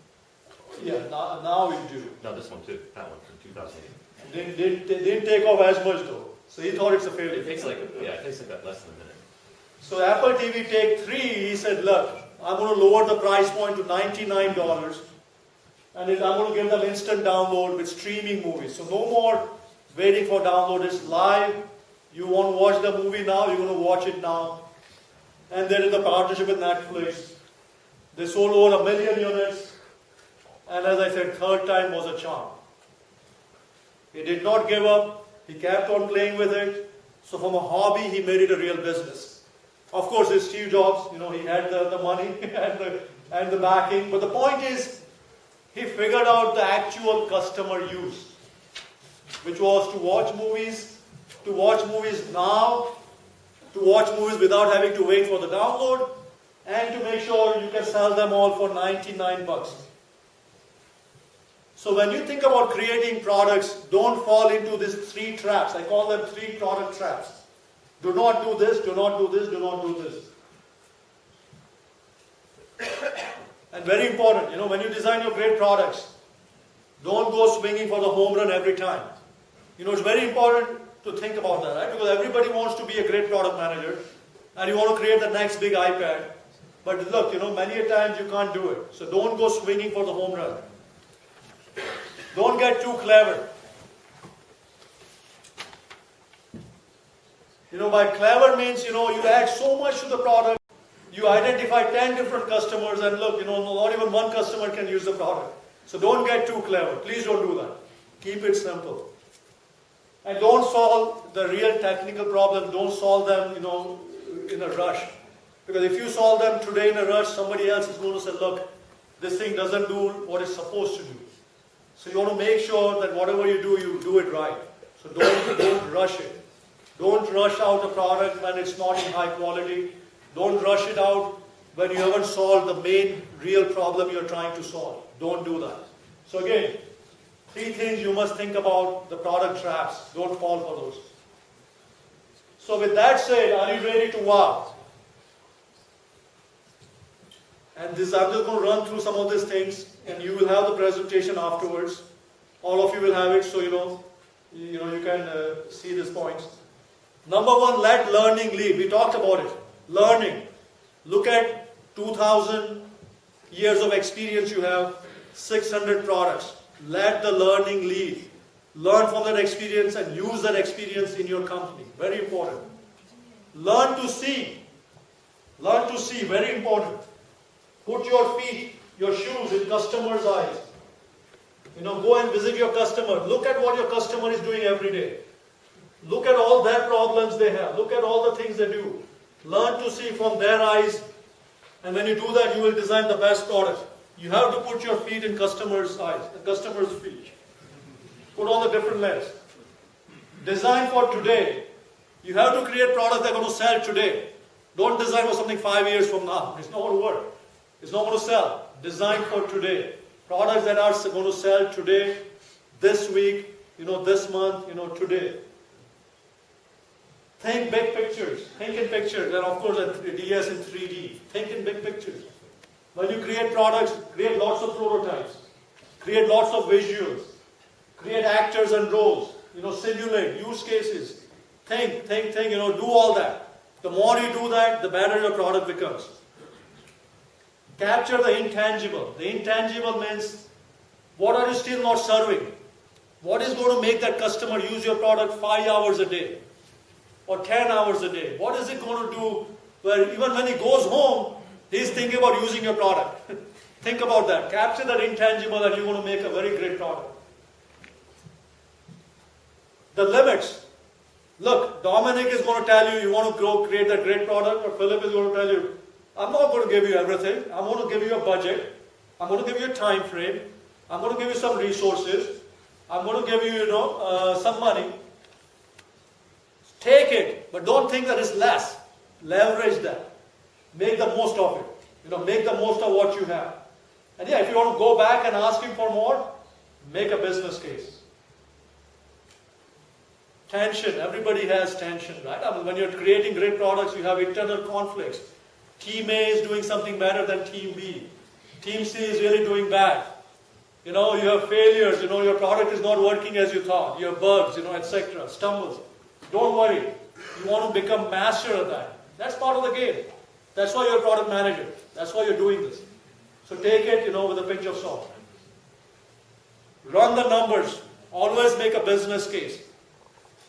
Yeah, now we do. No, this one too. That one from 2008. They didn't take off as much though. So he thought it's a failure. It takes like less than a minute. So Apple TV Take 3, he said, look, I'm going to lower the price point to $99 and I'm going to give them instant download with streaming movies. So no more waiting for download. It's live. You want to watch the movie now, you're going to watch it now. And there is a partnership with Netflix. They sold over 1 million units. And as I said, third time was a charm. He did not give up. He kept on playing with it. So from a hobby, he made it a real business. Of course, it's Steve Jobs. He had the money and the backing. But the point is, he figured out the actual customer use, which was to watch movies now, to watch movies without having to wait for the download, and to make sure you can sell them all for $99. So when you think about creating products, don't fall into these 3 traps. I call them 3 product traps. Do not do this, do not do this, do not do this. And very important, when you design your great products, don't go swinging for the home run every time. It's very important to think about that, right? Because everybody wants to be a great product manager, and you want to create the next big iPad. But look, many a times you can't do it. So don't go swinging for the home run. Don't get too clever. By clever means, you add so much to the product, you identify 10 different customers, and look, not even one customer can use the product. So don't get too clever. Please don't do that. Keep it simple. And don't solve the real technical problems. Don't solve them, in a rush. Because if you solve them today in a rush, somebody else is going to say, look, this thing doesn't do what it's supposed to do. So you want to make sure that whatever you do it right. So don't rush it. Don't rush out a product when it's not in high quality. Don't rush it out when you haven't solved the main real problem you're trying to solve. Don't do that. So again, 3 things you must think about the product traps. Don't fall for those. So with that said, are you ready to wow? And I'm just going to run through some of these things, and you will have the presentation afterwards. All of you will have it, so you can see these points. Number 1, let learning lead. We talked about it. Learning. Look at 2,000 years of experience you have, 600 products. Let the learning lead. Learn from that experience and use that experience in your company. Very important. Learn to see. Learn to see. Very important. Put your feet, your shoes in customers' eyes. Go and visit your customer. Look at what your customer is doing every day. Look at all their problems they have. Look at all the things they do. Learn to see from their eyes. And when you do that, you will design the best product. You have to put your feet in customers' eyes, the customer's feet. Put on the different layers. Design for today. You have to create products that are going to sell today. Don't design for something 5 years from now. It's not going to work. It's not going to sell. Design for today. Products that are going to sell today, this week, this month, today. Think big pictures. Think in pictures. And of course, DS in 3D. Think in big pictures. When you create products, create lots of prototypes. Create lots of visuals. Create actors and roles. Simulate use cases. Think, do all that. The more you do that, the better your product becomes. Capture the intangible. The intangible means, what are you still not serving? What is going to make that customer use your product 5 hours a day? Or 10 hours a day? What is it going to do where even when he goes home, he's thinking about using your product? Think about that. Capture that intangible and you're going to make a very great product. The limits. Look, Dominic is going to tell you want to create that great product, or Philip is going to tell you, I'm not going to give you everything. I'm going to give you a budget. I'm going to give you a time frame. I'm going to give you some resources. I'm going to give you, some money. Take it, but don't think that it's less. Leverage that. Make the most of it. Make the most of what you have. And if you want to go back and ask him for more, make a business case. Tension. Everybody has tension, right? When you're creating great products, you have internal conflicts. Team A is doing something better than Team B. Team C is really doing bad. You have failures, your product is not working as you thought. You have bugs, etc., stumbles. Don't worry. You want to become master of that. That's part of the game. That's why you're a product manager. That's why you're doing this. So take it, with a pinch of salt. Run the numbers. Always make a business case.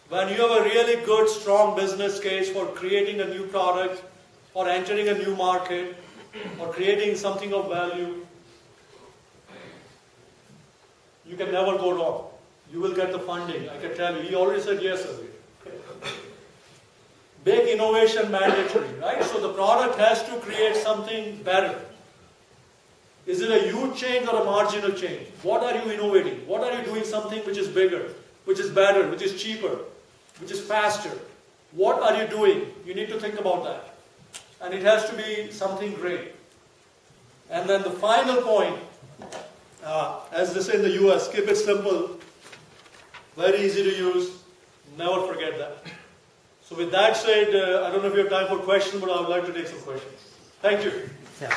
When you have a really good, strong business case for creating a new product, or entering a new market, or creating something of value, you can never go wrong. You will get the funding, I can tell you. He already said yes earlier. Make innovation mandatory, right? So the product has to create something better. Is it a huge change or a marginal change? What are you innovating? What are you doing something which is bigger, which is better, which is cheaper, which is faster? What are you doing? You need to think about that. And it has to be something great. And then the final point, as they say in the US, keep it simple, very easy to use, never forget that. So with that said, I don't know if you have time for questions, but I would like to take some questions. Thank you. Yeah.